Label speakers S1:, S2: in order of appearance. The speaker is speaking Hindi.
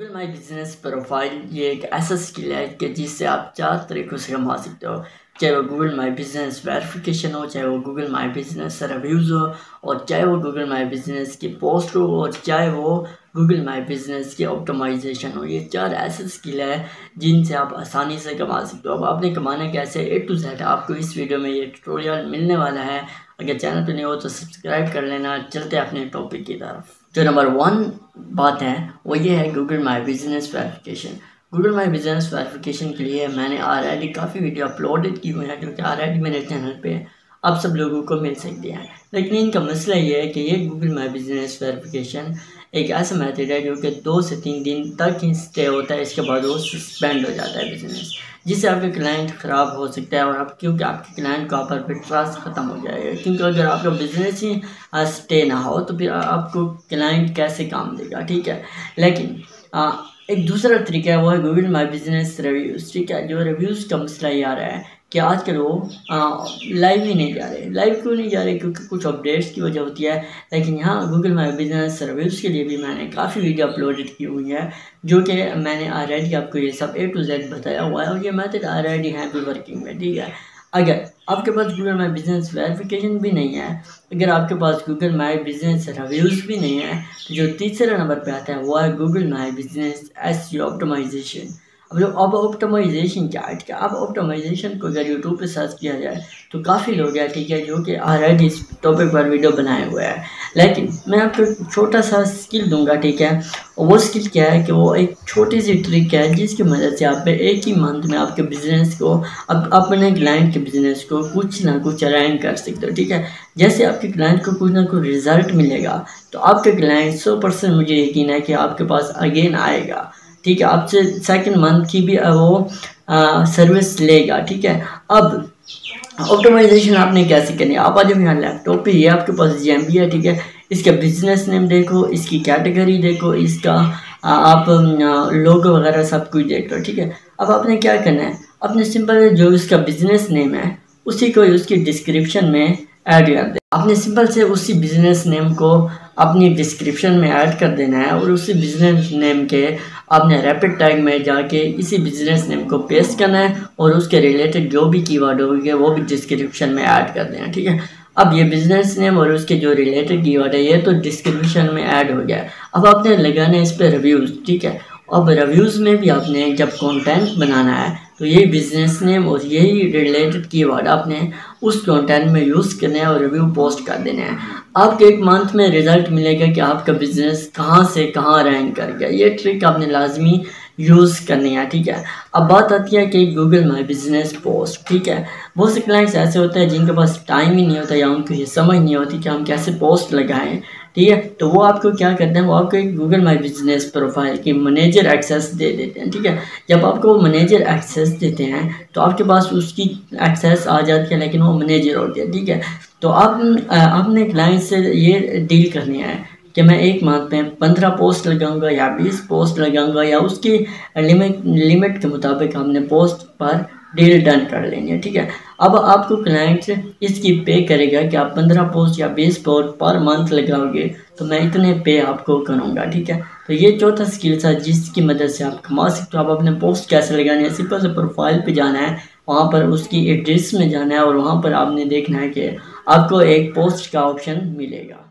S1: गूगल माई बिजनेस प्रोफाइल ये एक ऐसा स्किल है कि जिससे आप 4 तरीक़ों से कमा सकते हो। चाहे वो गूगल माई बिजनेस वेरिफिकेशन हो, चाहे वो गूगल माई बिजनेस रिव्यूज़ हो, और चाहे वो गूगल माई बिजनेस की पोस्ट हो, और चाहे वो गूगल माई बिजनेस की ऑप्टिमाइजेशन हो। ये 4 ऐसे स्किल है जिनसे आप आसानी से कमा सकते हो। अब आपने कमाना कैसे A to Z आपको इस वीडियो में ये ट्यूटोरियल मिलने वाला है। अगर चैनल पर नहीं हो तो सब्सक्राइब कर लेना। चलते हैं अपने टॉपिक की तरफ। जो नंबर 1 बात है वो ये है Google my business verification. Google my business verification के लिए मैंने ऑलरेडी काफ़ी वीडियो अपलोडेड की हुई हैं जो कि ऑलरेडी मेरे चैनल पे आप सब लोगों को मिल सकती हैं। लेकिन इनका मसला ये है कि ये गूगल माई बिजनेस वेरिफिकेशन एक ऐसा मेथड है जो कि 2 से 3 दिन तक ही स्टे होता है, इसके बाद वो सस्पेंड हो जाता है बिजनेस, जिससे आपके क्लाइंट ख़राब हो सकता है। और आप क्योंकि आपके क्लाइंट को आप पर ट्रस्ट ख़त्म हो जाएगा, क्योंकि अगर आपका बिजनेस ही स्टे ना हो तो फिर आपको क्लाइंट कैसे काम देगा, ठीक है। लेकिन एक दूसरा तरीका है वो है गूगल माई बिजनेस रिव्यूज़, ठीक है। जो रिव्यूज़ का मसला ये आ रहा है कि आजकल वो लाइव ही नहीं जा रहे। लाइव क्यों नहीं जा रहे? क्योंकि कुछ अपडेट्स की वजह होती है। लेकिन यहाँ गूगल माई बिजनेस रिव्यूज़ के लिए भी मैंने काफ़ी वीडियो अपलोडेड की हुई है जो कि मैंने ऑलरेडी आपको ये सब A to Z बताया हुआ है, और ये मेथड ऑलरेडी है भी वर्किंग में, ठीक है। अगर आपके पास गूगल माई बिजनेस वेरिफिकेशन भी नहीं है, अगर आपके पास गूगल माई बिजनेस रिव्यूज़ भी नहीं है, तो जो तीसरे नंबर पे आता है वो है Google my business SEO optimization. अब ऑप्टिमाइजेशन क्या है? अब ऑप्टिमाइजेशन को अगर यूट्यूब पे सर्च किया जाए तो काफ़ी लोग हैं, ठीक है, जो कि ऑलरेडी इस टॉपिक पर वीडियो बनाए हुए हैं। लेकिन मैं आपको छोटा सा स्किल दूंगा, ठीक है। और वो स्किल क्या है कि वो एक छोटी सी ट्रिक है जिसकी मदद से आप एक ही मंथ में आपके बिजनेस को, अपने क्लाइंट के बिजनेस को कुछ ना कुछ रैंक कर सकते हो, ठीक है। जैसे आपके क्लाइंट को कुछ ना कुछ रिजल्ट मिलेगा तो आपके क्लाइंट 100% मुझे यकीन है कि आपके पास अगेन आएगा, ठीक है। आपसे सेकंड मंथ की भी वो सर्विस लेगा, ठीक है। अब ऑप्टिमाइजेशन आपने कैसे करनी है? आप आज यहाँ लैपटॉप पे ये आपके पास GMB है, ठीक है। इसका बिजनेस नेम देखो, इसकी कैटेगरी देखो, इसका आप लोगो वगैरह सब कुछ देख लो, ठीक है। अब आपने क्या करना है, अपने सिंपल जो इसका बिजनेस नेम है उसी को उसकी डिस्क्रिप्शन में ऐड कर दे। आपने सिंपल से उसी बिजनेस नेम को अपनी डिस्क्रिप्शन में ऐड कर देना है, और उसी बिजनेस नेम के आपने रैपिड टैग में जाके इसी बिजनेस नेम को पेस्ट करना है, और उसके रिलेटेड जो भी कीवर्ड होंगे वो भी डिस्क्रिप्शन में ऐड कर देना, ठीक है। अब ये बिजनेस नेम और उसके जो रिलेटेड कीवर्ड है ये तो डिस्क्रिप्शन में ऐड हो गया। अब आपने लगाना है इस पर रिव्यूज़, ठीक है। अब रिव्यूज़ में भी आपने जब कंटेंट बनाना है तो यही बिजनेस नेम और यही रिलेटेड कीवर्ड आपने उस कंटेंट में यूज़ करना है और रिव्यू पोस्ट कर देना है। आपके एक मंथ में रिजल्ट मिलेगा कि आपका बिजनेस कहाँ से कहाँ रैंक कर गया। ये ट्रिक आपने लाजमी यूज़ करनी है, ठीक है। अब बात आती है कि गूगल माई बिजनेस पोस्ट, ठीक है। बहुत से क्लाइंट्स ऐसे होते हैं जिनके पास टाइम ही नहीं होता या उनको ये समझ नहीं होती कि हम कैसे पोस्ट लगाएं, ठीक है। तो वो आपको क्या करते हैं, वो आपको एक गूगल माई बिजनेस प्रोफाइल की मैनेजर एक्सेस दे देते हैं, ठीक है। जब आपको मैनेजर एक्सेस देते हैं तो आपके पास उसकी एक्सेस आ जाती है, लेकिन वो मैनेजर होती है, ठीक है। तो आप अपने क्लाइंट से ये डील करनी है कि मैं एक मंथ में 15 पोस्ट लगाऊंगा या 20 पोस्ट लगाऊंगा, या उसकी लिमिट के मुताबिक हमने पोस्ट पर डील डन कर लेंगे, है, ठीक है। अब आपको क्लाइंट इसकी पे करेगा कि आप 15 पोस्ट या 20 पोस्ट पर मंथ लगाओगे तो मैं इतने पे आपको करूँगा, ठीक है। तो ये चौथा स्किल था जिसकी मदद से आप कमा सकते हो। आप अपने पोस्ट कैसे लगाने हैं, सिंपल से प्रोफाइल पे जाना है, वहाँ पर उसकी एड्रेस में जाना है, और वहाँ पर आपने देखना है कि आपको एक पोस्ट का ऑप्शन मिलेगा।